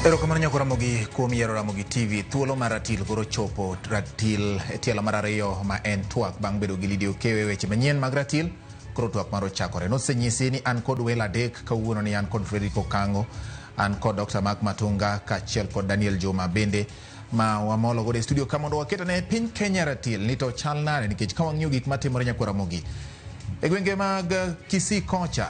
Erokamano nyako Ramogi kuom yiero Ramogi TV. Thuolo mar ratil koro chopo. Ratil tielo mar ariyo ma en Twak bang' bedo gi Lidio Kewe weche manyien mag ratil. Koro Twak mar ochakore. Nosenyisi ni an kod welo adek kawuono ni an kod Okang'o, an kod Dr. Matunga kaachiel kod Daniel Juma bende ma wamolo godo e studio ka mondo waketane piny Kenya ratil ni to chal nade nikech ka wang'iyo gik matimore nyako Ramogi. E gwenge mag Kisii kocha,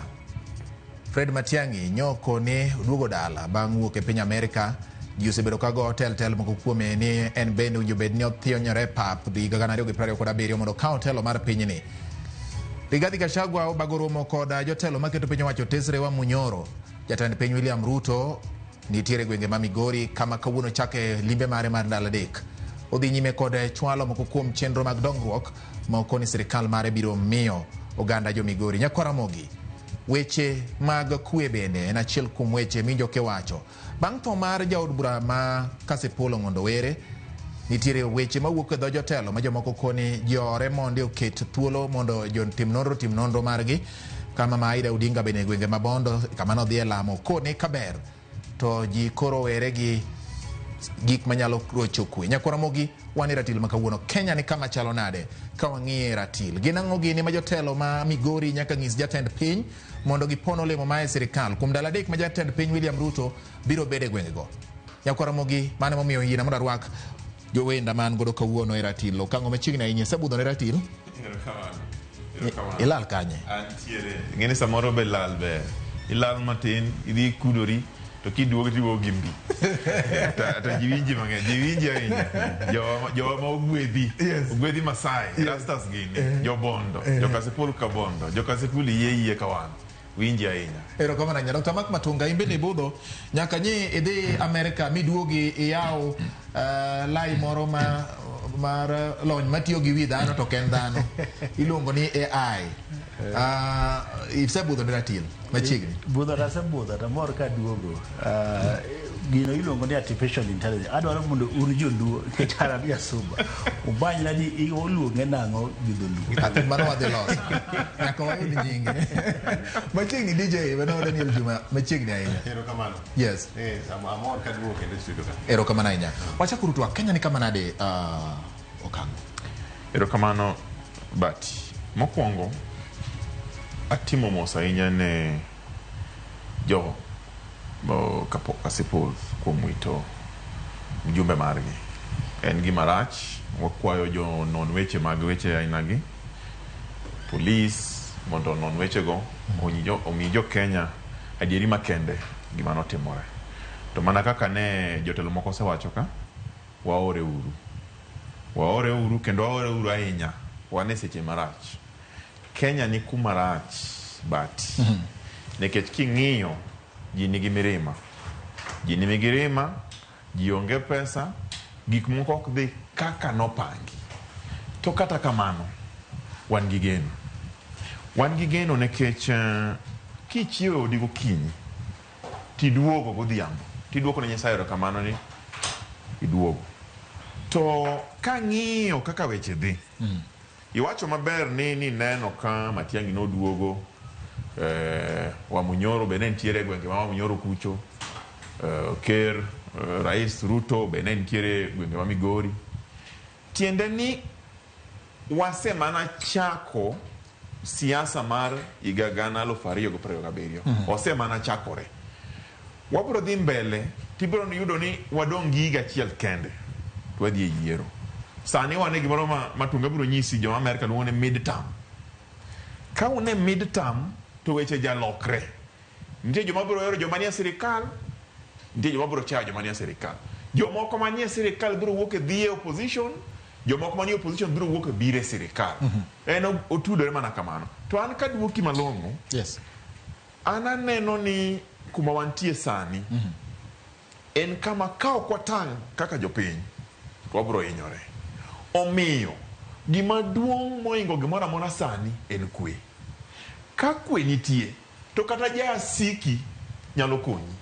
Fred Matiang'i nyoko ne duogo dala bang' wuok e piny Amerika. Ji osebedo ka go hotel moko kuome ni en bende winjo bed ni othionyore pap higa 2027 mondo ka hotel mar pinyni. Rigathi Gachagua obago romo kod jotelo maketo piny owacho tesre wa Munyoro. Jatend piny William Ruto nitiere gwenge ma Migori kama kawuono chake limbe mare mar ndalo adek. Odhi nyime kod chwalo moko kuom chenro mag dongruok ma okoni sirikal mare biro miyo oganda jo Migori. Nyako Ramogi, weche mag kwe bende en achiel kuom weche minjoke wacho. Bang' tho mar jaod bura ma Kasipul Ng'ondo Were, nitiere weche mawuok e dho jotelo ma jomoko koni jore mondo oket thuolo mondo tim nonro margi. Kama Maida Odinga bende gwenge mabondo kama no dhi e lamo kone kaber to ji koro were gi gik manyalo rocho kwe. Nyako Ramogi, wan e ratil ma kawuono. Kenya ni kama chalo nade ka wang'iye ratil? Gin ang'o gini ma jotelo ma Migori nyaka ng'is jatend piny mondo gipon olemo mae sirikal kuom ndalo adek ma jatend piny William Ruto biro bede gwengego? Nyako Ramogi, mane momiyo yina mondo arwak jowenda man godo kawuono e ratil. Okang'o machiegni ahinya sebudho ne ratil. Ilal kanye? Antiere. Ngene samoro be lal be. Ilal matin, idhi kudori to kiduogo tiwo gimbi. Ta jiwinji mang'eny, jiwinji ahinya. Jowa ma ogwedhi Masai, Rastas gini, jobondo, Jokasipul kabondo, Jokasipul yie kawan. Winji ahinya. Erokamano ahinya. Dr. Matunga, imbe ni budho nyaka nyi idhi Amerika miduogi iyaw lai moro mar lony matiyo gi wi dhano to ken dhano iluongo ni AI. Isebudho ne ratil machiegni? Budho rasebudho to mor ka duogo. Gino iluongo ni artificial intelligence. Adwaro mondo un joluo nikech arabia suba ubanyna ni iluonge nang'o gi dholuo. Mano wadhi loso nyaka wayud nyinge. Machiegni DJ Beno Daniel Juma machiegni ahinya. Erokamano. Yes. Amor ka duogo kendo studio ka. Erokamano ahinya. Wachakuru Twak Kenya ni kama nade Okang'o? Erokamano bati. Mokwongo atimo mos ahinya ne jogo kapok Kasipul kuom wito mjumbe margi. En gima rach, wakwayo jo non weche mag weche ainagi, polis mondo non weche go omi jo Kenya adieri makende gima notimore. To mana kaka ne jotelo moko osewacho ka, waore uru kendo waore uru ahinya. Wane seche marach. Kenya ni kuma rach bati. Nikech king'iyo ji nigi mirima. Ji onge pesa, gik moko ok dhi kaka nopangi. To kata kamano, wan gi geno. Wan gi geno nikech kichiewo odi gokinyi, tiduogo godhiambo, tiduoko ne Nyasaye erokamano ni iduogo. To kang'iyo kaka weche dhi, iwacho maber ni neno ka Matiang'i noduogo wa Munyoro be ne ntiere gwenge ma Munyoro kucho, Ker Rais Ruto be ne ntiere gwenge ma Migori. Tiende ni wasemana chako siasa mar higa 2027. Osemana chakore. Wabro dhi mbele, tibro yudo ni wadong' gi higa achiel kende to wadhi e yiero. Sani wane gimoro Matunga biro nyisi joma Amerika luongo ni midterm. Ka une midterm to weche jalokre. Nitie joma biro hero joma nie sirikal, nitie joma biro chayo joma nie sirikal. Jomoko manie sirikal biro wuok e dhi e opposition, jomoko manie opposition biro wuok e bire sirikal. En otudore mana kamano. To an ka duoki malong'o, yes, an aneno ni kuma wantie sani en kama ka ok watang' kaka jopiny wabiro hinyore. Omiyo gima duong' moingo gimoro amora sani en kwe. Ka kwe nitie to kata jasiki nyalo konyi.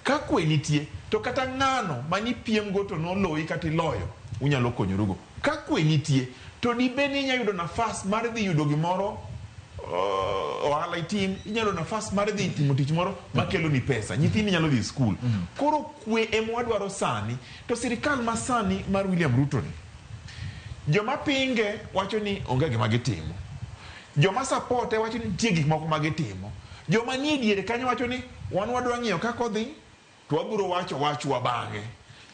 Ka kwe nitie to kata ng'ano manipiem go to noloyi kata iloyo unyalo konyorugo. Ka kwe nitie to dibeni inya yudo nafas mar dhi yudo gimoro ohala itim, inyalo nafas mar dhi timo tich moro makelo ni pesa. Nyithindi nyalo dhi skul. Koro kwe ema wadwaro sani, to sirikal ma sani mar William Ruto ni. Joma pinge wacho ni onge gima gitimo. Joma supporte wacho ni nitie gik moko ma gitimo. Joma nie diere kanyo wacho ni wan wadwa ng'iyo kaka odhi, to wabiro wacho wachwa bang'e.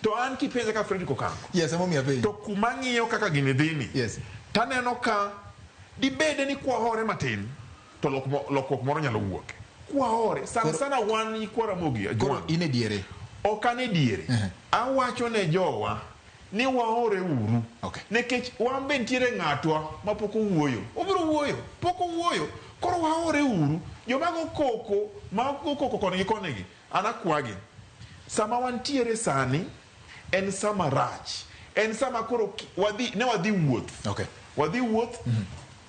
To an kipenja ka Fredrick Okang'o. Yes, emo miya penjo. To kuma ng'iyo kaka gini dhini. Yes. Taneno ka dibede ni kwahore matin, to lokruok moro nyalo wuok. Kwahore, sana wan kwa Ramogi. Koro ine diere. Okane diere. Awacho ne jowa ni wahore uru. Okay. Nekech wan be ntiere ng'atwa ma pok owuoyo. Obiro wuoyo, pok owuoyo. Koro wahore uru. Joma go koko konegi. Anakwagi. Sama wantiere sani, en sama rach. En sama koro wadhi wuoth. Okay. Wadhi wuoth.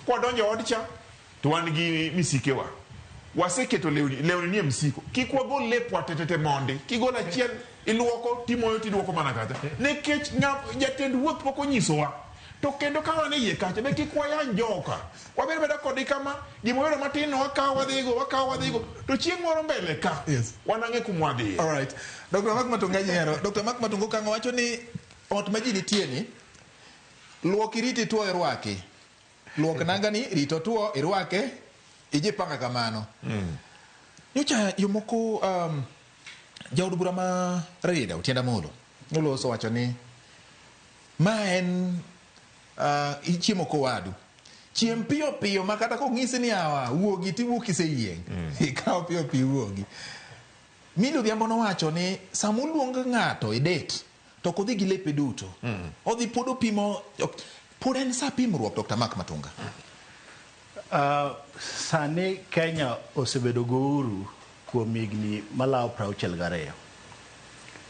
Kwa donjo odcha, to wan gi misikewa. Waseketo lewni ni msiko. Kikwa go lepwa tetete mondi. Kigola achiel iluoko timoyo tiduoko mana kacha. Nekech jatend wuoth pok onyisowa. To kendo ka wan iye kacha be kikwa ya njoka. Wabere beda kodi kama gimoyo matin wakaw wadhigo. To chieng' moro mbele ka. Yes. Wanang'e kumwadhi. All right. Dr. Mark Matunga nyero. Dr. Mark Matunga Okang'o wacho ni ot ma ji nitie ni luoki riti tuo irwaki. Luok nangani rito tuo irwake ijipanga kamano. Nyocha yomoko jaod bura ma Rarieda Otienda Molo noloso wacho ni ma en ichiemo kowadu. Chiem piyo makata kong'isi ni awa wuogi tiwuok iseyieng'. Ikaw piyo wuogi. Milo Dhiambo nowacho ni samuluong ng'ato e date to kodhi gi lepe duto. Odhi podo pimo pod en sa pimruok. Dr. Mark Matunga. Sani Kenya osebedo gouru kuom higni malawo 62.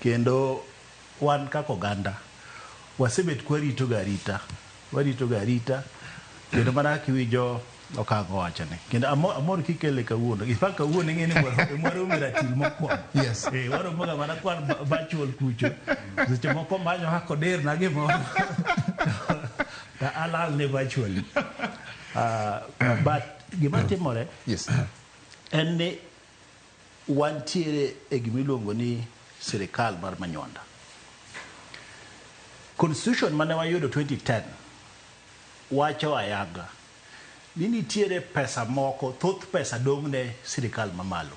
Kendo wan kaka oganda wasebet kwarito garita kendo mana kiwijo Okang'o wacho ni. Kendo amor kikele kawuono. Ifa kawuono ng'eni mwaro miratil mokwongo. Yes. Waro mga mana kwan virtual kucho. Seche moko manyo hako der na gimoro. Ta alal ne virtually. But gima timore. Yes. En ni wantiere e gimiluongo ni sirikal mar manyonda. Constitution mane wayudo 2010 wacho ayaga ni nitiere pesa moko, thoth pesa dong ne sirikal mamalo.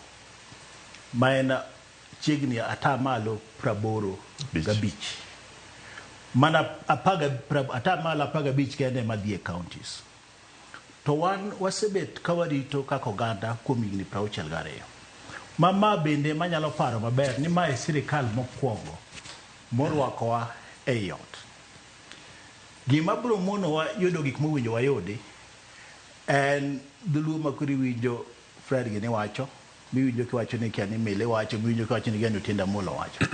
Ma en chiegni atamalo 85. Mana atamalo 15 kende madhi e counties. To wan wasebet kawarito kaka oganda kuom higni 62. Mama bende manyalo paro maber ni mae sirikal mokwongo morwakowa e ot. Gima biro monowa yudo gik mowinjo wayudi en dholuo makuri winjo Fred gini wacho, miwinjo kiwacho ni Kiani Mile wacho, miwinjo kiwacho ni Gendo Otienda Molo wacho.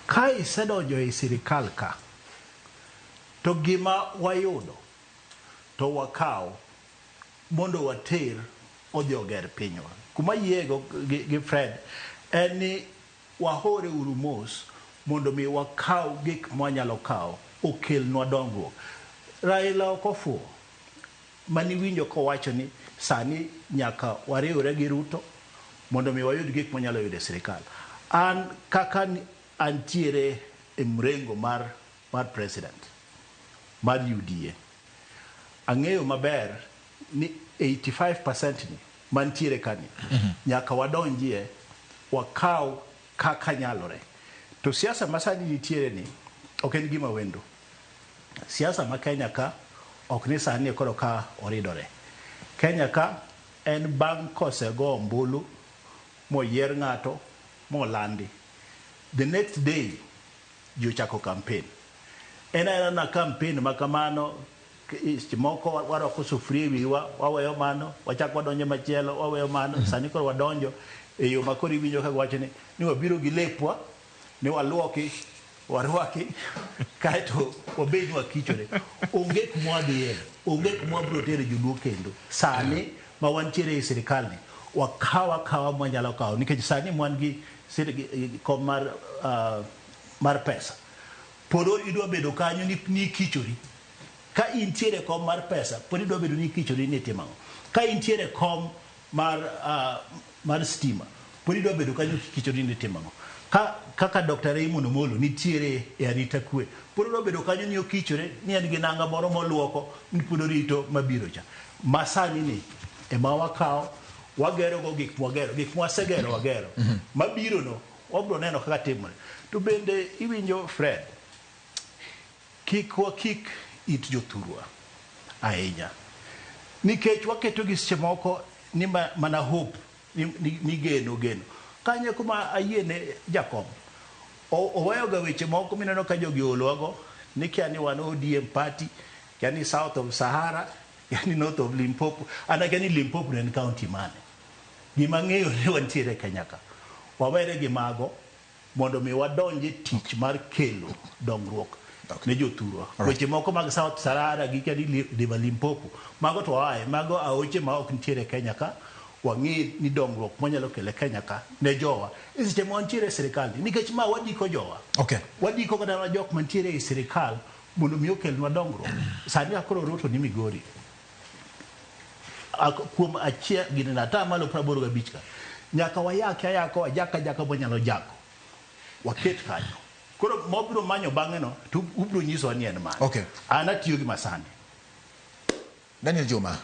Ka isedonjo e sirikal ka, to gima wayudo to wakaw mondo water odhi oger pinywa. Kuma yiego gi Fred en ni wahore uru mos mondo mi wakaw gik mwanyalo kaw okelnwa dongruok. Raila okofuo mani winjo kowacho ni sani nyaka wariwre gi Ruto mondo mi wayud gik mwanyalo yudo e sirikal. An kaka antiere e mrengo mar president mar UDA, ang'eyo maber ni 85% ni mantiere kani nyaka wadonjie wakaw kaka nyalore. To siasa masani nitiere ni ok en gima wendo. Siasa ma Kenya ka ok ni sani koro ka oridore. Kenya ka en bang' kosego ombulu moyier ng'ato molandi, the next day jochako campaign. En na campaign makamano moko waroko sufria wiwa waweyo mano, wachako wadonjo machielo waweyo mano. Sani koro wadonjo e yo makori winjo ka wacho ni wabiro gi lepwa ni waluoki warwaki kaito wabedi wakichore. Onge kumwadhiye, onge kumwabro tere joluo kendo. Sani ma wantiere e sirikal ni wakawa mwanyalo kawo nikech sani mwan gi kom mar pesa. Poro idwa bedo kanyo ni kichori. Ka intiere kom mar pesa, poro idwa bedo ni kichori ni timang'o. ka intiere kom mar stima podi do bedo kanyo kichori ni timango kaka Dr. Raymond Omolo nitiere e arita kwe podi do bedo kanyo ni okichore ni en gi nanga moro moluoko ni podi rito mabiro cha masani ni e ma wakao wagero go gik mwasegero wagero mabiro no wabro neno kaka timore to bende iwinjo Fred kik it jothurwa ahinya nikech waketo gi seche moko ni mana hope ni geno kanye kuma ayiene Jakom oweyo ga weche moko mineno ka jogi olwago ni kiani wan ODM party yani south of Sahara yani north of Limpopo yani Limpopo en county mane gima ng'eyo ni wantiere Kenya ka wawere gi mago mondo mi wadonje tich mar kelo dongruok ne jothurwa weche moko mag south Sahara gi kani Limpopo mago to aye mago aoche ma ok ntiere Kenya ka wangi ni dongruok manyalo kele Kenya ka ne jowa seche mo ntiere sirikal nikech ma wadiko jowa wadiko kada jok mantiere e sirikal mondo mi okel nwa dongruok sani akoro roto ni Migori kuom achia gine na ta malo 85 ka nyaka wayako ajaka bonyalo jako waket kanyo koro mobiro manyo bang'e no to ubro nyiso ni en man ana tiyo gi masani Daniel Juma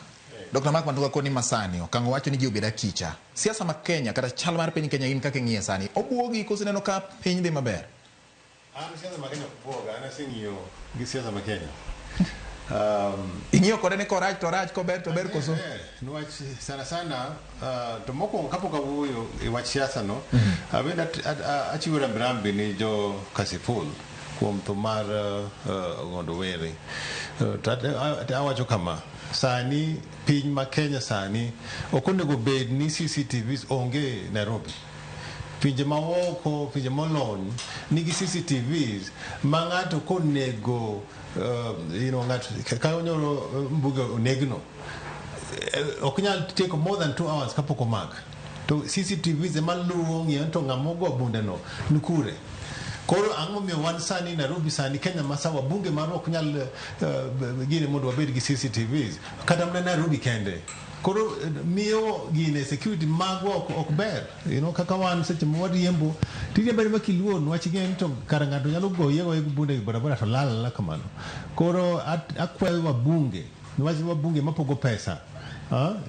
Dr. Mark Matunga koni masani Okang'o wacho ni ji obeda kicha siasa ma Kenya kata chal mar piny Kenya in kaka ng'iye sani obuogi koso neno ka piny dhi maber siasa ma Kenya kubuoga ana sing'iyo gi siasa ma Kenya ing'iyo kode ne korach to rach kober koso nwach sana to mokwongo kapok awuoyo e wach siasa no abende achiwo rambi ni jo Kasipul kuom tho mar Gondo Were awacho kama sani piny ma Kenya sani ok onego bed ni CCTVs onge Nairobi pinje maoko pinje molony nigi CCTVs ma ng'ato konego ng'ato ka onyoro mbuga onegno ok nyal take more than 2 hours kapok omak to CCTVs ema luwo ng'iyo to ng'amogo bunde no nikure koro ang'o miyo wan sani Nairobi sani Kenya masawa bunge mar ok nyal gine mondo wabed gi CCTVs kata mana Nairobi kende koro miyo gine security magwa ok ber kaka wan seche mo wariembo tije ber makiluon wach gen to kara ng'ato nyalo goye bunde barabara to lala kamano koro akwayo wabunge wabunge mapogo pesa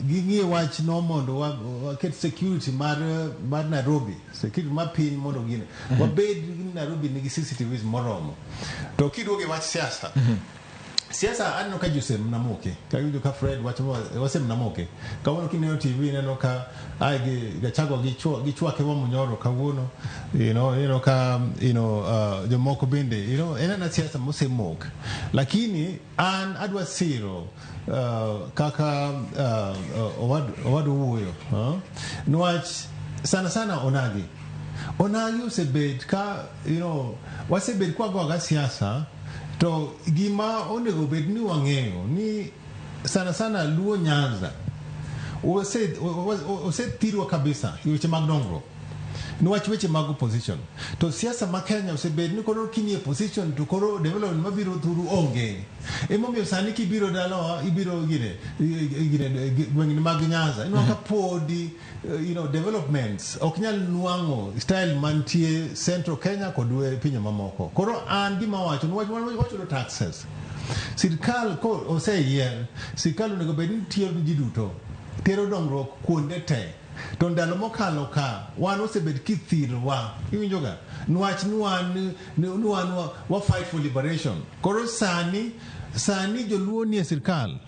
ging'ie wach no mondo waket security mar Nairobi security mar piny mondo gine wabed Nairobi nigi CCTVs moromo to kiduoge wach siasa aneno ka Joseph Mnamoke ka yudo ka Fred wase Mnamoke kawuono kineno TV neno ka gachago gi chwake wa munyoro kawuono ka jomoko bende enana siasa mosemok lakini an adwa siro kaka owadu wuoyo nwach sana onagi osebed ka wasebed kwa goga siasa to gima onego bed ni wang'eyo ni sana luo Nyanza osethirwa kabisa weche mag dongruok niwach weche mag opposition to siasa ma Kenya osebed ni koro kinie position to koro development mabiro thuru onge emomiyo sani kibiro dalawa ibiro gine gwengni mag Nyanza ka podi developments ok nyal nuang'o style mantie Central Kenya kod pinje mamoko koro an gima wacho wacho taxes sirkal ko oseyier sirkal onego bed ni tiyo gi ji duto tero dongruok kuonde te to ndalo mokalo ka wan osebed kithirwa iwinjoga nwach wa fight for liberation koro sani joluo nie sirkal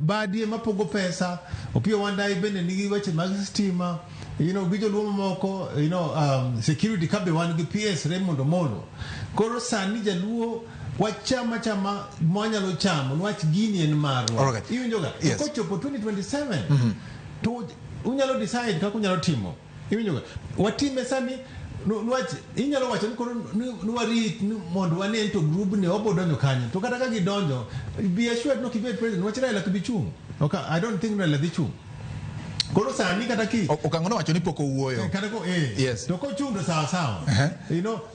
badie mapogo pesa opio wandai bende nigi weche mag stima gi joluo moko security kabe wan gi PS Raymond Omolo koro sani jaluo wachama mwanyalo chamo nwach gini en marwa iwinjoga kochopo 2027 to unyalo decide kaka unyalo timo iwinjoga watime sani nwach inyalo wacho ni koro nwarit mondo wane to group ne obodonjo kanyo to kata ka gidonjo be assured no kibet president nwach Raila kibichung okay I don't think Raila dhichung koro sani kata ki Okang'o wacho ni poko wuoyo kata ko yes to ko chung to sawa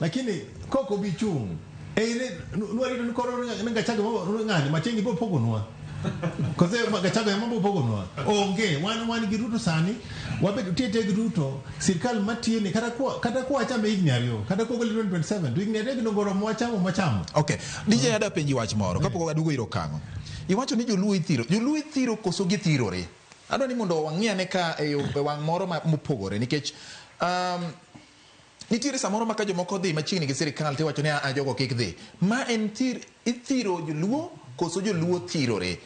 lakini koko bichung nwarito ni koro ngachago ng'ani machengi bo pogo nwa Kose magachaga mambo pogo no. Onge wan gi Ruto sani wabedo tete gi Ruto sirkal matie ni kata kwa chama ignario kata kwa 2027 to ignare gi ngoro mwachamo. Okay. DJ ada penji wach moro kapok adugo iro Okang'o. Iwacho ni joluo ithiro koso githirore. Adwa ni mondo wang'iane ka e wang' moro mopogore nikech nitiere samoro ma ka jomoko dhi machiegni gi sirkal tiwacho ni jogo kik dhi. Ma en ithiro joluo koso joluo thirore.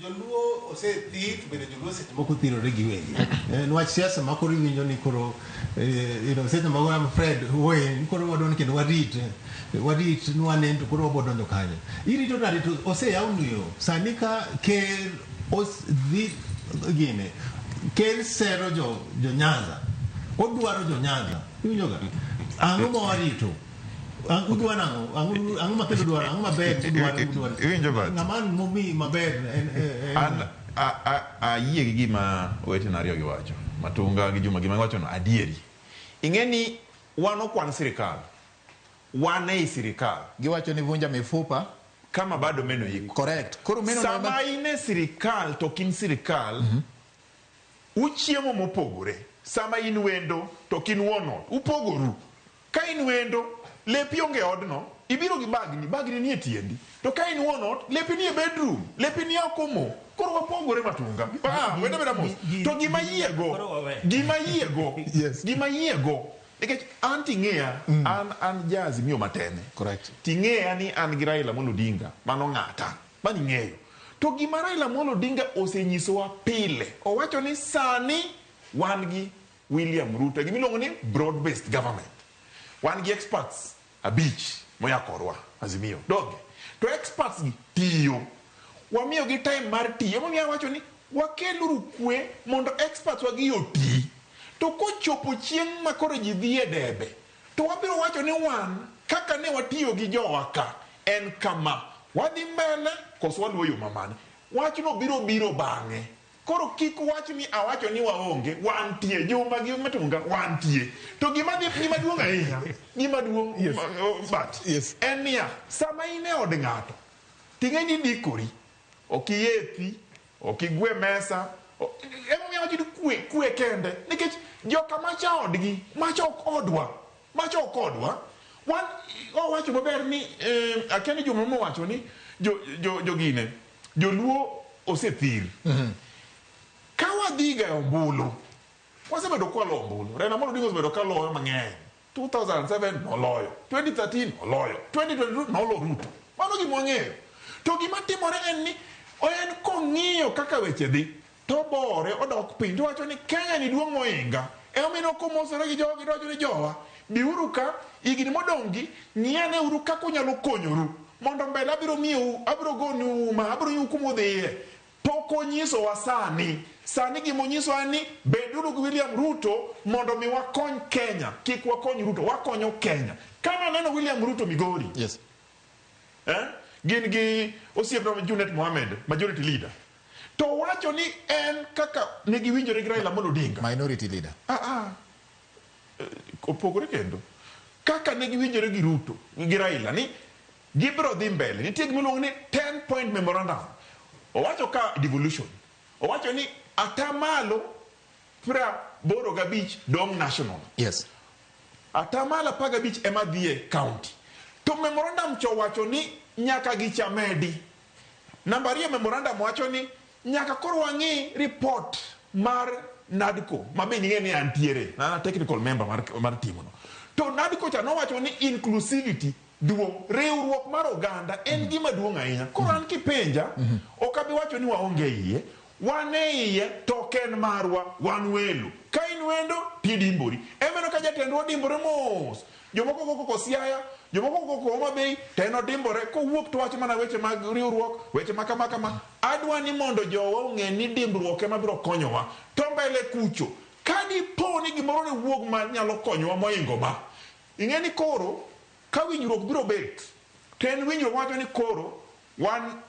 Joluo osethir bende joluo seche moko thirore gi wegi. Nwach siasa ma koro winjo ni koro seche moko am Fred koro wadon kendo warit nwanendo koro wabodonjo kanyo. Irito nade to oseyaw nuyo sani ka ker dhi gine ker sero jo Nyanza odwaro jo Nyanza winjo ga ang'o ma warito ang'o makelo dwaro ang'o maber udwaro winjo bat ng'aman momi maber an ayie gi gima wetena ariyo giwacho Matunga gi Juma gima wacho no adieri ing'eni wan okwan sirikal wan ei sirikal Giwacho ni vunja mifupa kama bado meno iko correct. Koro meno sama ine sirikal to kin sirikal uchiemo mopogore. Sama in wendo to kin wono upogoru. Ka in wendo lepi onge odno ibiro gi bagni ni e tiendi. To ka in wono lepi ni e bedroom, lepi ni oko mo. Koro wapogore Matunga. Wenda beda mos. To gima yiego. Yes. Gima yiego. Nikech an ting'eya an jazi miyo matene. Correct. Ting'eya ni an gi Raila Amolo Odinga mano ng'ata mani ng'eyo. To gima Raila Amolo Odinga osenyisowa pile owacho ni sani wan gi William Ruto gimiluongo ni broad based government. Wan gi experts abich moya korwa Azimio doge. To experts gi tiyo. Wamiyo gi time mar tiyo. Momiyo wacho ni wakeluru kwe mondo experts wagi oti. To kochopo chieng' ma koro ji dhi e debe to wabiro wacho ni wan kaka ne watiyo gi jowa ka en kama wadhi mbele koso waluwo yo mamane wach no biro bang'e koro kik wach ni awacho ni waonge wantie Juma gi Matunga wantie to gima duong' ahinya Yes. En niya sama ine od ng'ato ting'eni dikori okiyethi okigwe mesa emo wacho ni kwe kende nikech joka macha odgi macha ok odwa wan wacho maber ni akeni Juma mo wacho ni jogine joluo osethir ka wadhiga ombulu wasebedo kwalo ombulu Raila Amolo Odinga osebedo kaloyo mang'eny 2007 noloyo 2013 oloyo 2022 noloyo Ruto mano gima wang'eyo to gima timore en ni en kong'iyo kaka weche dhi to bore odok piny to wacho ni Kenya ni duong' moinga emino komosore gi jogi wacho ni jowa biuru ka igni modong'gi ng'iane uru kaka unyalo konyoru mondo mbele abiro gonu uma abiro yu kumudhiye pok onyisowa sani gima onyisowa ni beduru gi William Ruto mondo mi wakony Kenya kik wakony Ruto wakonyo Kenya kama neno William Ruto Migori Yes. Gin gi osiepno Junet Mohammed majority leader to wacho ni en kaka ne giwinjore gi Raila Amolo Odinga Minority leader. Opogore kendo kaka ne giwinjore gi Ruto gi Raila ni gibiro dhi mbele nitie gimiluongo ni 10-point memorandum owacho ka devolution owacho ni atamalo 85 dong national Yes. atamalo 15 ema dhie county to memorandum cho wacho ni nyaka gichamedi namba 2 memorandum wacho ni nyaka koro wang'i report mar NADCO mabe ni ng'e antiere na technical member mar timo no to NADCO cha nowacho ni inclusivity duo riwruok mar oganda en gima duong' ahinya koro an kipenja okabi wacho ni waonge iye wan e iye to ken marwa wan welo ka in wendo tidimbori emeno ka jatendwa dimbore mos jomoko koko Siaya jomoko koko Homa Bay teno dimbore kowuok to wacho mana weche mag riwruok weche makama adwa ni mondo jowa ong'e ni dimbruok ema biro konyowa to mbele kucho kadi po ni gimoro ne wuog ma nyalo konyowa moingo ma ing'eni koro ka winjruok biro bet ten winjruok wacho ni koro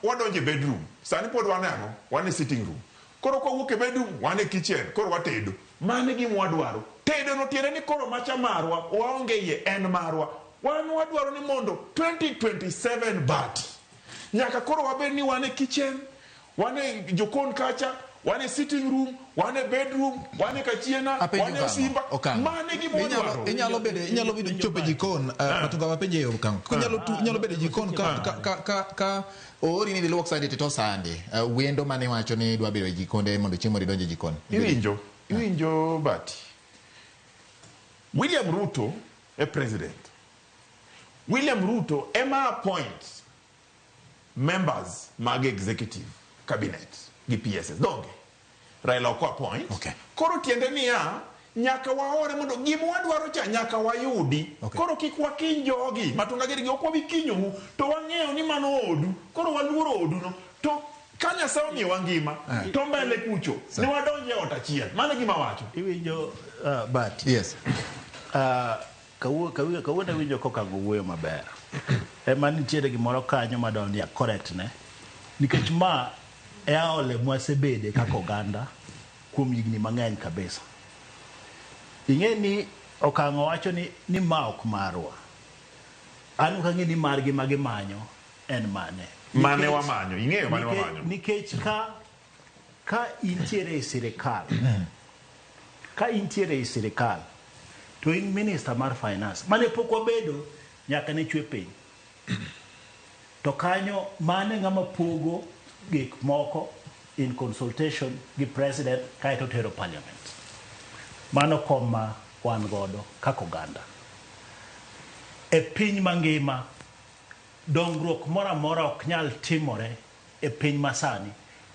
wadonje bedroom sani pod wan ang'o wan e sitting room koro kowuok e bedroom wan e kitchen koro watedo mane gima wadwaro tedo no tiende ni koro macha marwa waonge iye en marwa wan wadwaro ni mondo 2027 bati nyaka koro wabed ni wan e kitchen wane jokon kacha, wane sitting room, wane bedroom, wane kachiena, wane simba. Mane gimodwaro. Inyalo bedo chope jikon, Matunga wapenje Okang'o. Inyalo bedo jikon ka ori ni luok sande to sande. Wendo mane wacho ni dwa bedo jikonde mondo chiemo donje jikon. Iwinjo bati. William Ruto e president. William Ruto ema appoint members mag executive cabinet gi PSS donge. Raila oko appoint. Okay. Koro tiende niya nyaka waore mondo gima wadwaro cha nyaka wayudi. Okay. Koro kik wakiny jogi. Matunga gedi ok wabi kinyo to wang'eyo ni mano odu. Koro waluoro odu no. To kanya sawa miwa ngima to mbele kucho ni wadonje ot achiel. Mano gima wacho. Iwinjo but yes. Kawuono winjo kokang'o wuoyo maber. Ema nitiere gimoro kanyo madon ya correct ne. Nikech ma e aole mwasebede kaka oganda kuom higni mang'eny kabisa. Ing'e ni Okang'o wacho ni ma ok marwa. An ok ang'e ni margi magimanyo en mane. Mane wamanyo. Ing'eyo mane wamanyo. Nikech ka intiere e sirikal. Ka intiere e sirikal to in minister mar finance mane pok wabedo nyaka ne chwe piny. To kanyo mane ng'ama pogo gik moko in consultation gi president kaeto tero parliament. Mano koma wan godo kaka oganda. E piny mangima dongruok moro amora ok nyal timore e piny masani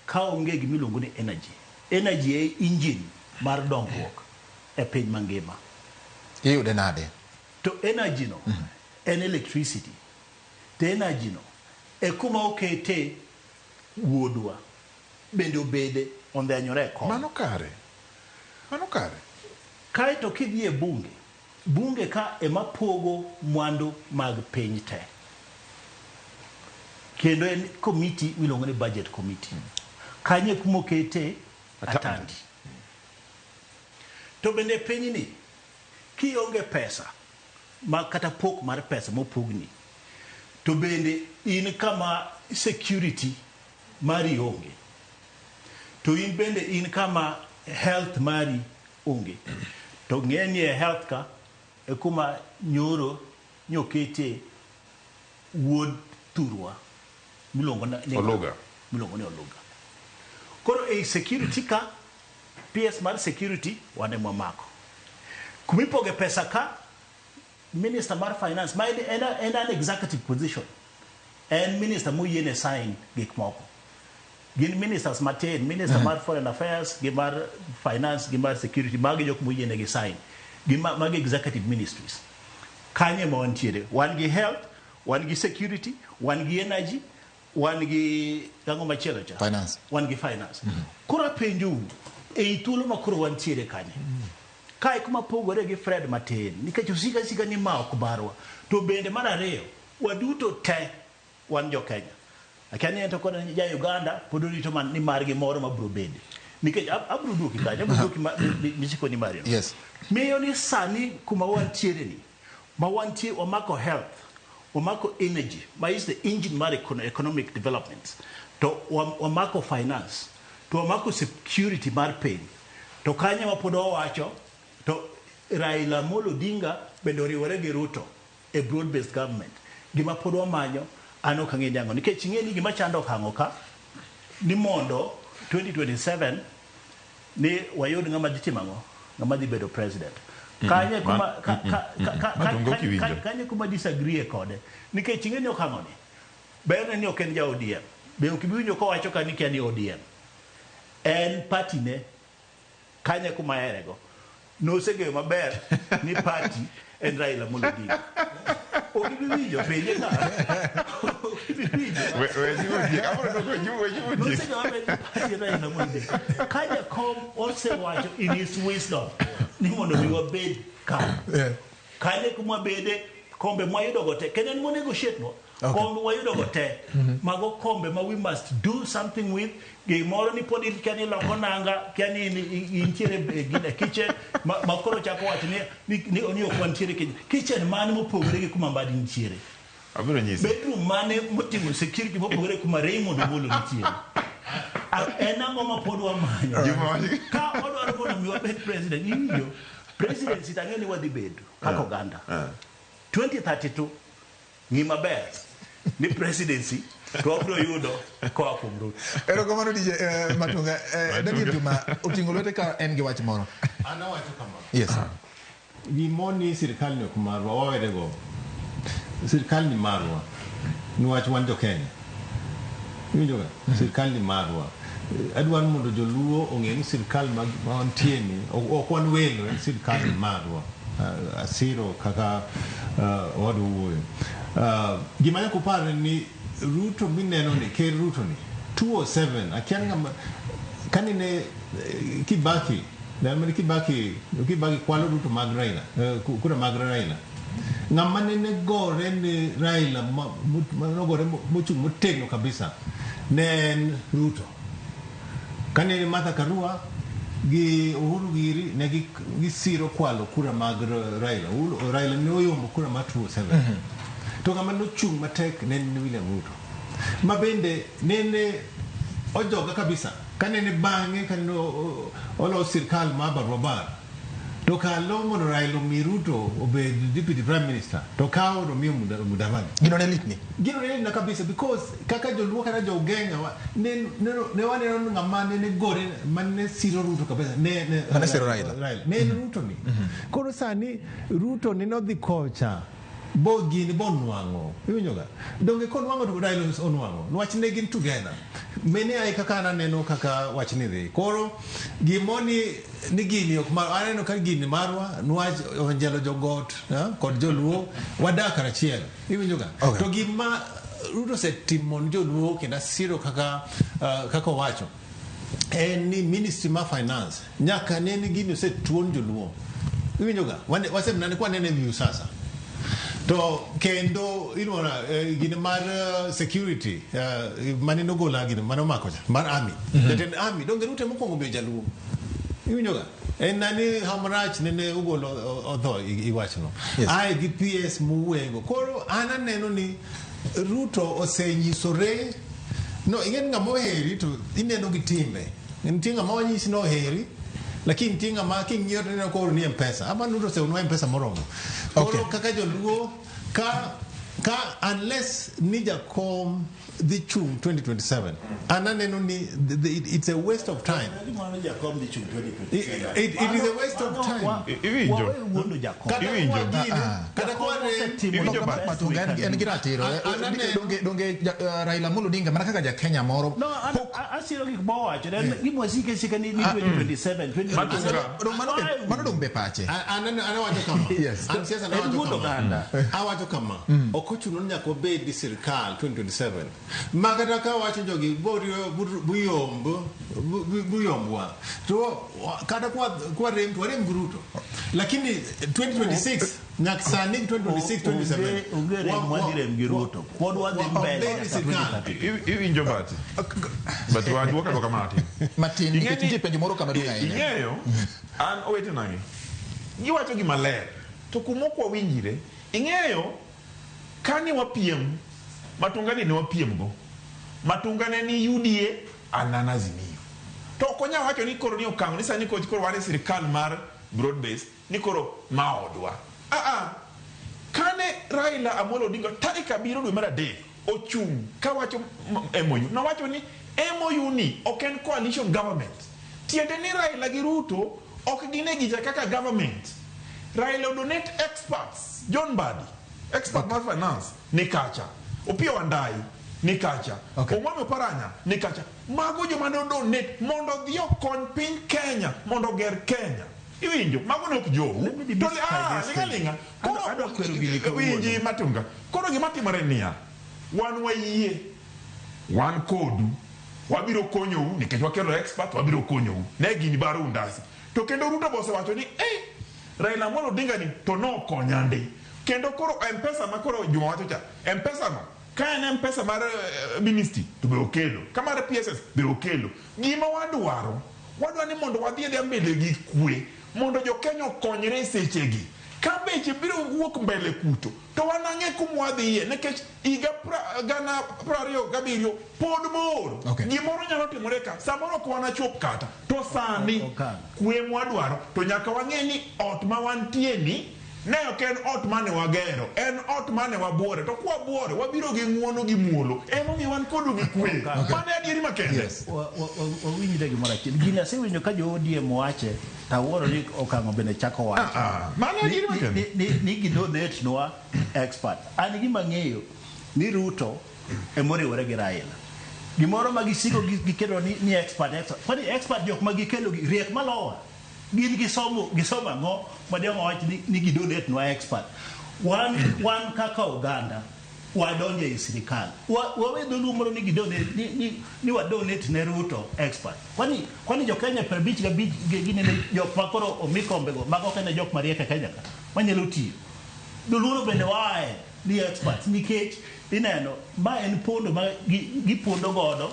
ka onge gimiluongo ni energy. Energy e engine mar dongruok e piny mangima. Iyude nade? To energy no en electricity. To energy no e kuma okete wuodwa bende obede ondhenyore kom. Mano kare. Kaeto kidhi e bunge ka ema pogo mwandu mag piny te. Kendo en committee miluongo ni budget committee. Kanye kuma okete atandi. To bende piny ni kionge pesa ma kata pok mar pesa mopogni to bende in kama security mari onge to in bende in kama health mari onge to ng'eni health ka e kuma nyoro nyokete wuod turwa milongo ni Oluga. Koro e security ka PS mar security wane mwamako kumipoge pesa ka minister mar finance ma en an executive position en minister moyiene sign gik moko gin ministers matin minister mar foreign affairs gi mar finance gi mar security magi jok moyiene gi sign gi magi executive ministries kanye ma wantiere wan gi health wan gi security wan gi energy wan gi gango machielo cha finance wan gi finance kura penju e thuolo ma kuro wantiere kanye kai kuma pogore gi Fred matin nikech usika ni ma ok barwa to bende mar ariyo waduto te wan jo Kenya akani ento kod ja Uganda podorito man ni margi moro mabro bende nikech abro duoki kaje abro duoki misiko ni Mario yes meyo ni sani kuma wantiere ni ma wantie omako health omako energy ma is the engine mar economic development to omako finance to omako security mar piny to kanye ma pod owacho to Raila Molo Odinga bende oriwore gi Ruto e broad based government gima pod wamanyo an ok ang'e nyango nikech ing'e ni gima chando Okang'o ka ni mondo 2027 ni wayud ng'ama dhi timo ng'ama dhi bedo president kanye kuma kanye kuma disagree kode nikech ing'e ni Okang'o ni berne ni ok en ja ODM be ok biwinjo ko wacho ka ni kia ni ODM en party ne kanye kuma erego no sege maber ni party en Raila Molo Odinga okibiwinjo penje ka kanye kom osewacho in his wisdom ni mondo mi wabed ka kanye kuma bede kombe mwayudo gote kenen mo negotiate no kombe wayudo gote mago kombe ma we must do something with gimoro ni podi kani loko nanga kani intiere gina kitchen makoro chako wacho ni oni okwantiere kitchen mane mopogore gi kuma mbadi ntiere abiro nyisi bedroom mane motingo security mopogore kuma Raymond Obolo ntiere Ena ngoma podwa manyo. Juma. Ka odwaro kono miwa bet president injo. President sitangeni wadhi bedo kako ganda. 2032 ngima ber ni presidency to abro yudo ko kuom Ruto. Erokamano DJ Matunga. Daniel Juma oting'o lwete ka en gi wach moro. Ana wacho kama. Yes. Gimoni sirkal ni ok marwa wawere go. Sirkal ni marwa. Niwach wan jo Kenya. Winjo ga sirkal ni marwa. Adwan mondo joluo ong'e ni sirkal ma wantie ni ok wan welo en sirkal ni marwa. Asiro kaka wadu wuoyo. Gima nyako pare ni Ruto mineno ni ker Ruto ni 207 akian ngama kanine Kibaki dalmani Kibaki kwalo Ruto mag Raila kura mag Raila ngama nene gore ni Raila gore mochung motegno kabisa ne Ruto kanine Martha Karua gi Uhuru Giri ne gi siro kwalo kura mag Raila ne oyombo kura ma 207 to ngama no chung matek ne William Ruto mabende nene ojoga kabisa kanene bange kaneno olo sirkal ma barwabar to kalo mono Raila mi Ruto obed deputy prime minister to kawo do mi Mudavadi Gino ne litni na kabisa because kaka joluo kana jogenya ne wane no ngama ne gore manne siro Ruto kabisa ne siro Raila ne Ruto ni koro sani Ruto ni no dhi kocha bogi ni bonwango iwinjoga donge kon wango to Raila onwango nwach ne gin together mene ai kaka aneno kaka wach ni dhi koro gimoni ni gini ok mar aneno ka gini marwa nwach onjelo jogot kod joluo wadak achiel iwinjoga to gima Ruto setimon joluo kenda siro kaka wacho en ni ministry ma finance nyaka ne ni gini setuon joluo iwinjoga wasemnane kwa nene view sasa to kendo inona gine mar security manino gola gine mano makoja mar army den army donge Ruto mokongo be jaluo iwinjoga en nani hamrach nene ugolo odho iwachno ai gi PS muwego koro ana neno ni Ruto osenyisore no ingen ngamo heri to ineno gi timbe ntinga mawanyisi no heri lakini tinga ma king'io tena ko ni M-Pesa ama Ruto se unwa M-Pesa moromo koro kaka joluo ka unless nija kom the chung 2027 ananeno ni it's a waste of time it is a waste of time Iwinjo kada kwa Matunga en giratiro donge Raila Amolo Odinga mana kaka ja Kenya moro no asiro gik bowacho gimwasike sika ni 2027 2027 mano dong be pache ana wacho kama yes an siasa na wacho kama awacho kama okochuno nyako bed sirkal 2027 magata ka wacho jogi buyombwa to kada kwa rem Ruto lakini 2026 naksani 2026 27 ungere mwadire mgiruto pod wadhi mbele iwinjo but waduoka doka Martin nikiti penjo moro kama dunga ine ing'eyo an owete nange giwacho gima ler to kumoko winjire ing'eyo kani wapiem Matunga ni wapiem go Matunga ne ni UDA ananazimio to konya wacho ni koro ni Okang'o ni sani ko koro wane sirkal mar broad base ni koro maodwa kane Raila Amolo Odinga tarika biro dwe mar adek ochung ka wacho MOU no wacho ni MOU ni ok en coalition government tiende ni Raila gi Ruto ok gine gija kaka government Raila donate experts John Badi expert mar finance ni kacha Opio Wandai ni kacha Omwami Oparanya ni kacha mago joma no donate mondo dhi okony piny Kenya mondo ger Kenya iwinjo mago ne ok jowu to linga koro winji Matunga koro gima timore niya wan wayie wan kodu wabiro konyou nikech wakelo expert wabiro konyou ne gini baro undasi to kendo Ruto bose wacho ni Raila Amolo Odinga ni to no konyande kendo koro M-Pesa ma koro Juma wacho cha M-Pesa no ka en M-Pesa mar ministry to be okelo kamar PSS be okelo gima wadwaro ni mondo wadhi mbele gi kwe mondo jo Kenya okonyre sechegi Kambeche biro wuok mbele kuto. To wanang'e kumwadhiye nikech higa gana 27 pod bor. Gimoro nyalo timore ka. Samoro ok wanachop kata. To sani kwe mwadwaro to nyaka wang'e ni ot ma wantie ni ne ok en ot mane wagero, en ot mane wabuore. To kwa buore wabiro gi ng'uono gi muolo. Emomiyo wan kodu gi kwe. Mane adieri makende. Wawinjre gimoro achiel. Gini asewinjo ka jo ODM wache tawuoro ni Okang'o bende chako wacho. Mane adieri makende. Ni gidonate nwa expert. An gima ng'eyo ni Ruto emoriwore gi Raila. Gimoro ma gisiko gikelo ni expert. Kwani expert jok ma gikelo riek malowa. Gin gisomo ang'o madiamo wach ni gidonate nwa expert. Wan kaka Uganda wadonje i sirikal. Wawedo lumoro ni gidonate ni wadonate ne Ruto expert. Kwani jo Kenya per bich gine jok makoro omikombego mago kene jok marieke Kenya ka. Manyalo tiyo. Duluoro bende wae ni expert nikech ineno ma en pondo ma gipondo godo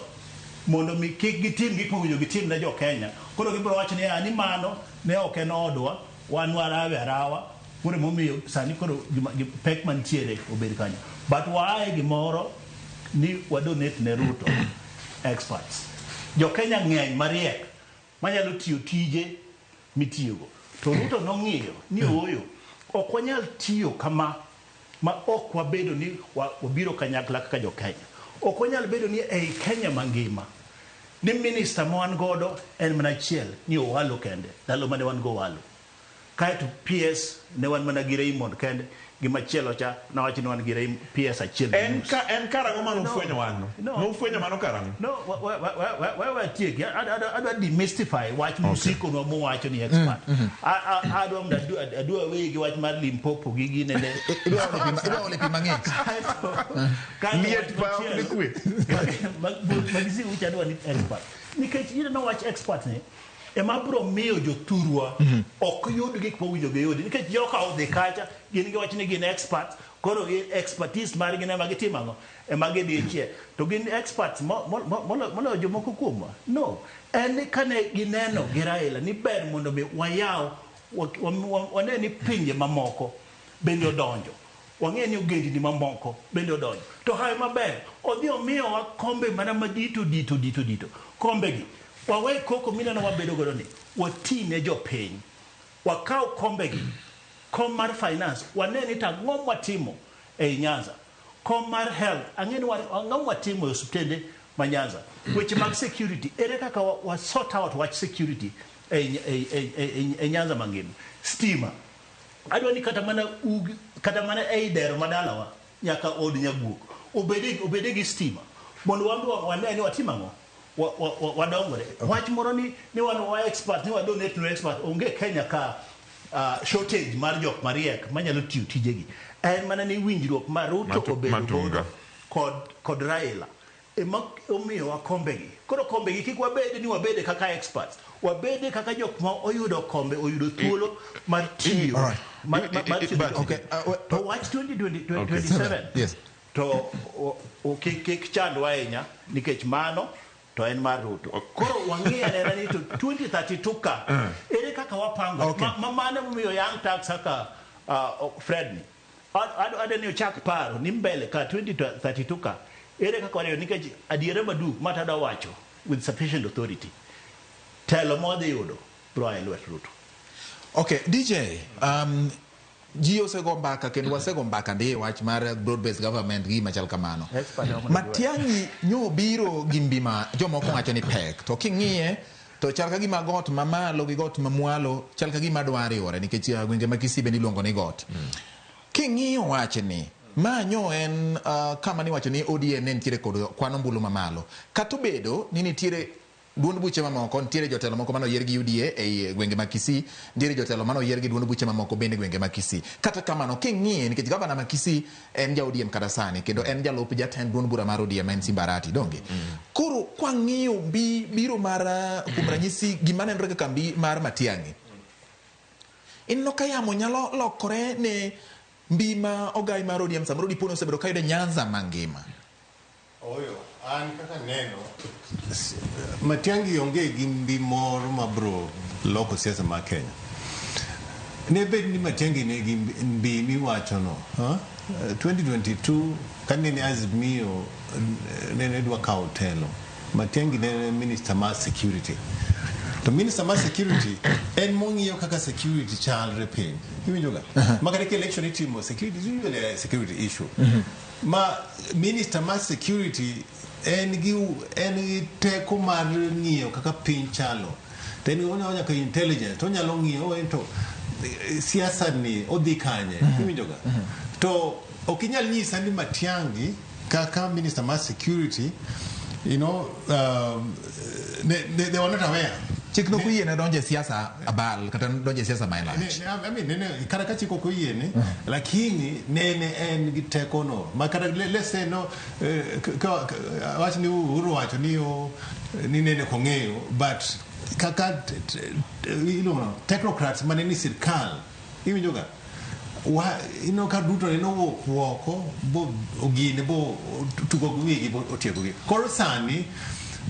mondo mi kik gitim gik mowinjo gitim ne jo Kenya. Koro gibiro wacho ni ani mano ne ok en odwa wan warawe arawa koro momiyo sani koro pek mantiere obed kanyo. But wae gimoro ni wadonate ne Ruto experts. Jo Kenya ng'eny mariek manyalo tiyo tije mitiyogo. To Ruto nong'iyo ni oyo ok wanyal tiyo kama ma ok wabedo ni wabiro kanyakla kaka jo Kenya. Ok wanyal bedo ni ei Kenya mangima ni minister ma wan godo en mana achiel ni Owalo kende ndalo mane wan go Owalo. Kaeto PS ne wan mana gi Raymond kende gimachielo cha na wacho ni wan gi PS achiel. En karang'o mano fwenyo wan no fwenyo mano karang'o. No we tieki adwa demystify wach musiko no mo wacho ni expert. Adwa we gi wach mar Limpopo gi gine ne idwa ole pi mang'ich. Liet pa ok kwe. Magisi ucha adwa ni expert. Nikech no wach expert ne ema bro miyo joturwa ok yud gik mowinjo giyudi nikech joka odhi kacha gin giwacho ni gin expert koro gin expertise mar gin ema gitimo ang'o ema gidhichie to gin experts moloyo jomoko kuomwa. No, en kane gineno gi Raila ni ber mondo mi wayaw wane ni pinje mamoko bende odonjo, wang'e ni ogendini mamoko bende odonjo, to hayo maber odhi omiyowa kombe mana madito kombe gi wawe koko mina na wabedo godo ni watine jo piny wakao kombe gi kom mar finance waneni ta ng'om watimo e Nyanza, kom mar health ang'eni ng'om watimo e osiptende ma Nyanza, weche mag security ere kaka wa sort out watch security e Nyanza mangima, stima adwa ni kata mana e dero madalawa nyaka od nyaguok obede gi stima mondo waneni watimo ang'o wadongore. Wach moro ni wan expert ni wadonate no expert onge Kenya ka shortage mar jok mariek manyalo tiyo tijegi. En mana ni winjruok mar Ruto obedo kod Raila ema omiyo wa kombegi. Koro kombegi kik wabede kaka experts, wabede kaka jok ma oyudo kombe oyudo thuolo mar tiyo. To watch 2027 yes. To kik chandwa ahinya nikech mano to en mar Ruto. Koro wang'e ni to 2032 ka ere kaka wapango mane momiyo young tax saka Fred ni adeni ochak paro ni mbele ka 2032 ka ere kaka wariyo nikech adiere madu matada wacho with sufficient authority telo modhi yudo bro e lwet Ruto. Okay, DJ, ji osego mbaka kendo wasego mbaka ndi wach mar broad based government gi machal kamano. Matiang'i nyo biro gi mbima jomoko wacho ni pek to king'iye to chal ka gima got mamalo gi got mamwalo chal ka gima dwari ore nikech gwenge ma Kisii bende iluongo ni got. King'iyo wach ni ma nyo en kama ni wacho ni ODM ne nitiere kod kwano mbulu mamalo kata obedo ni nitiere duond buche mamoko nitiere jotelo moko mano yier gi UDA e gwenge ma Kisii, nitiere jotelo mano yier gi duond buche mamoko bende gwenge ma Kisii. Kata kamano king'iye nikech gavana ma Kisii en ja ODM kata sani kendo en jalup jatend duond bura mar ODM en Simbarati donge. Koro kwang'iyo biro mar kuom ranyisi gima nenre kaka mbi mar Matiang'i inno kayamo nyalo lokore ne mbi ma ogai mar ODM samoro dipono osebedo kayude Nyanza mangima. Oyo, an kaka neno Matiang'i onge gi mbi moro mabro loko siasa ma Kenya Nebe ni Matiang'i ne gimbi miwacho no. 2022 kanene Azimio nene dwa kawo telo. Matiang'i ne Minister mar Security. To Minister mar Security en mong'iyo kaka security chalre piny. Iwinjo ga? Makare ke election itimo security is usually a security issue. Ma Minister mar Security en gi teko mar ng'iyo kaka piny chalo. Ten onya ka intelligence to nyalo ng'iyo ento siasa ni odhi kanye. Iwinjo ga? To okinyal nyisa ni Matiang'i kaka Minister mar Security, you know, they were not aware. Chik no kuyene donje siasa abal kata donje siasa mailach. I mean kada ka chiko kuyene lakini nene en giteko no. Makada let's say no wacho ni uru wacho ni nene kongeyo but kaka you know technocrats maneni sirkal iwinjo ga ka duto ne no woko bo ogine bo tugo gwigi bo otiego gi koro sani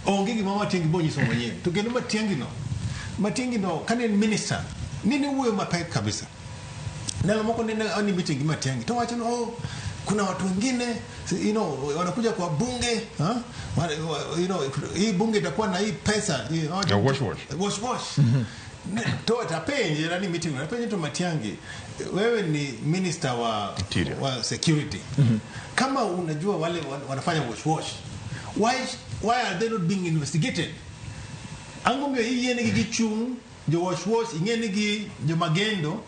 onge gima Matiang'i bo nyiso manyien to kendo Matiang'i no kane minister nene wuoyo mapek kabisa ndalo moko nene ani meeting gi Matiang'i to wacho no kuna watu wengine you know wanakuja kwa bunge you know hii bunge itakuwa na hii pesa wash to atapenje nani meeting atapenje to Matiang'i wewe ni minister wa security kama unajua wale wanafanya wash why are they not being investigated? Angomyo yene gi chung jo wash ingene gi jo magendo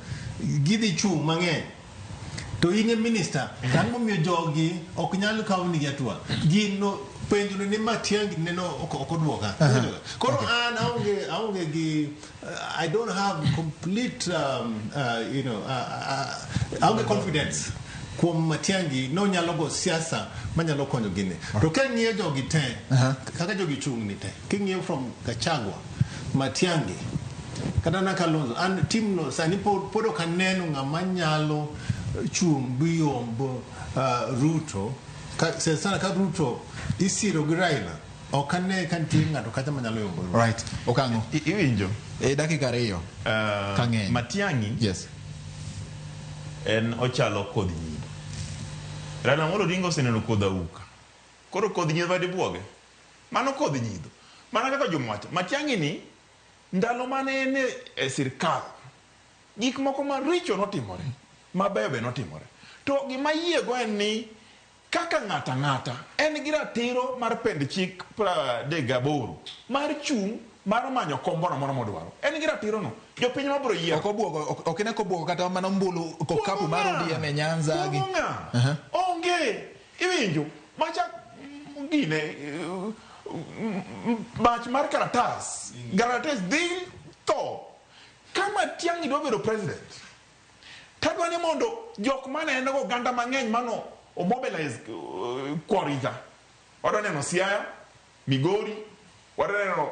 gidhi chung mang'eny to inge minister angomyo jogi ok nyal kawo ni gatua gino penjo ni Matiang'i neno okodwoka koro an aonge gi I don't have complete you know aonge confidence kuom Matiang'i no nyalo go siasa manyalo konyo gine to ka ng'iyo jogi te kaka jogi chung ni te king'iyo from Gachagua Matiang'i kata na Kalonzo and team no sani podo kaneno ng'ama nyalo chung biyombo Ruto sana ka Ruto isiro gi Raila okane kan tim ng'ato kata manyalo yombo Right. Okang'o iwinjo dakika 2 kang'eny Matiang'i yes en ochalo kodh nyido Raila Amolo Odinga oseneno kodh auka koro kodh nyido vade buoge mano kodh nyido mana kaka jomwacho Matiang'i ni ndalo mane ene sirkal gik moko maricho notimore mabeyo be notimore to gima yiego en ni kaka ng'ata en gi ratiro mar pend chik 38 mar chung mar manyo kombono moro modwaro en gi ratiro no jopiny mabro yiero okine kobuogo kata mana mbulu kokapu mar ODM Nyanza gi onge iwinjo macha gine mach mar karatas dhi to kama Matiang'i dwa bedo president tadwa ni mondo jok mane en go ganda mang'eny mano o mobilize kwariga wadwa neno Siaya Migori wadwa neno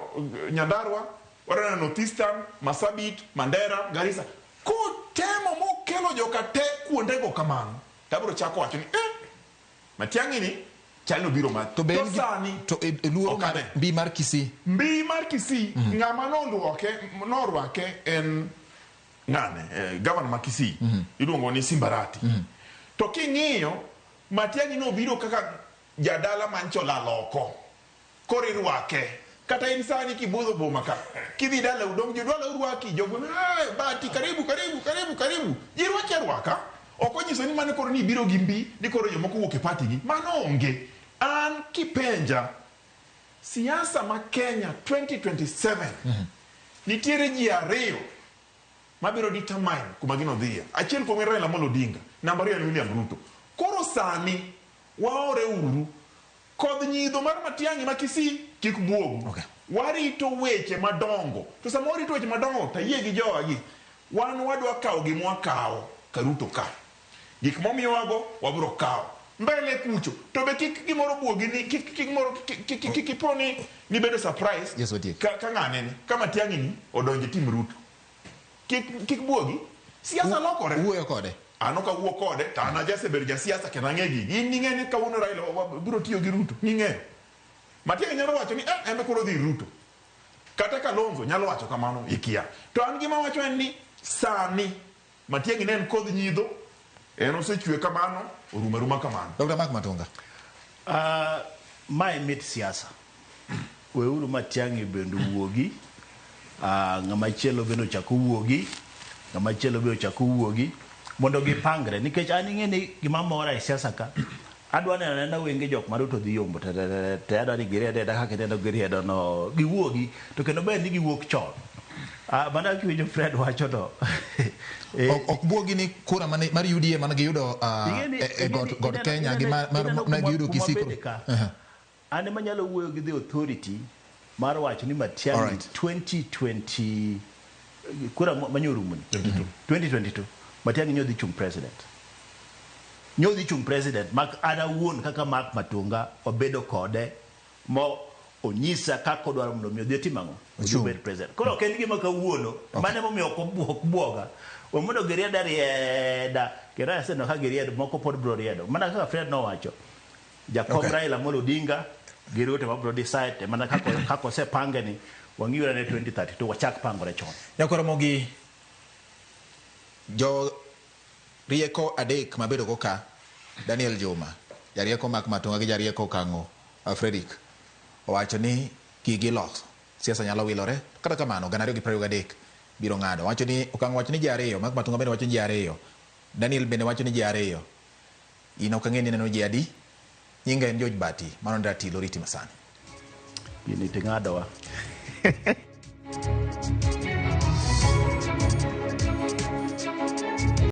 Nyandarua wadwa neno Northeastern Masabit Mandera Garissa kutemo mokelo joka te kuonde go kamano tabro chako wacho ni Matiang'i ni chalo biro ma to sani to luoro mar mbi mar Kisii ng'ama norwake en ng'ane governor ma Kisii iluongo ni Simbarati to king'iyo Matiang'i no biro kaka jadala mancho la loko korirwake kata insani kibudho boma ka kidhi dala udong jodwala urwaki jogo bati karibu jirwache rwaka okonyiso ni mane koro ni biro gimbi ni koro jomoko wuok e party gi mano onge an kipenja siasa ma Kenya 2027 nitiere ji ariyo mabiro determine kuma gino dhia achiel kuom Raila Amolo Odinga namba 2 William Ruto koro sani waore uru kodh nyidho mar Matiang'i ma Kisii kik buogu warito weche madongo to sama warito weche madongo tayie gi jogi wan wadwa kawo gimwa kawo karuto ka gik momiyowago wabro kawo mbele kucho to be kik gimoro buogi ni kik kiponi ni bedo surprise yes, ka ng'ane ni ka Matiang'i ni odonje tim Ruto kik buogi siasa lokore wuoyo kode ano ka wuo kode ta na jase ber ja siasa ke nang'egi in ning'eni ka wono Raila biro tiyo gi Ruto ning'e Matiang'i nyalo wacho ni embe koro dhi Ruto kata Kalonzo nyalo wacho kamano ikia to an gima wacho en ni sani Matiang'i ne en kodh nyidho, en osechwe kamano, oruma kamano. Dr. Mark Matunga. Mae mit siasa. Weuru Matiang'i bende wuogi. Ng'ama chielo bende ochako wuogi. Ng'ama chielo bende ochako wuogi. Mondo gipangre. Nikech an ing'e ni gima mora e siasa ka. Adwa neno wenge jok maruto dhi yombo. Te adwa ni giriedo kaka neno giriedo no. Giwuogi. To kendo bende giwuok chon. Mana kiwinjo Fred wacho to. Ok buogi ni kura mar UDA man giyudo e God Kenya gi mar giyudo Kisii. Ane manyalo wuoyo gi the authority mar wacho ni Matiang'i 2020 kura manyorumo ni 2022 Matiang'i nyodhi chung president. Nyodhi chung president mak ana wuon kaka Mark Matunga obedo kode mo onyisa kako dwaro mondo mi odhi timango obed president. Koro ok en gima kawuono mane momiyo ok buoga. Omondo girieda rieda kera aseno ka girieda moko pod bro riedo. Mana kaka Fred no wacho. Jakom Raila Amolo Odinga girote mabro decide mana kako se pange ni wangiura ne 2032 wachak pangore chon. Yakoro Mogi jo rieko adek mabedo koka Daniel Juma, jarieko Mark Matunga gi jarieko Okang'o Fredrick owacho ni gigi loso siasa nyalo wilore kata kamano gana 223 biro ng'ado. Wacho ni Okang'o wacho ni ji ariyo, Mark Matunga bende wacho ni ji ariyo, Daniel bende wacho ni ji ariyo. In ok ang'e ni neno ji adi. Nyinga en George Bati, mano Ratil oriti masani. Ini teng'adowa.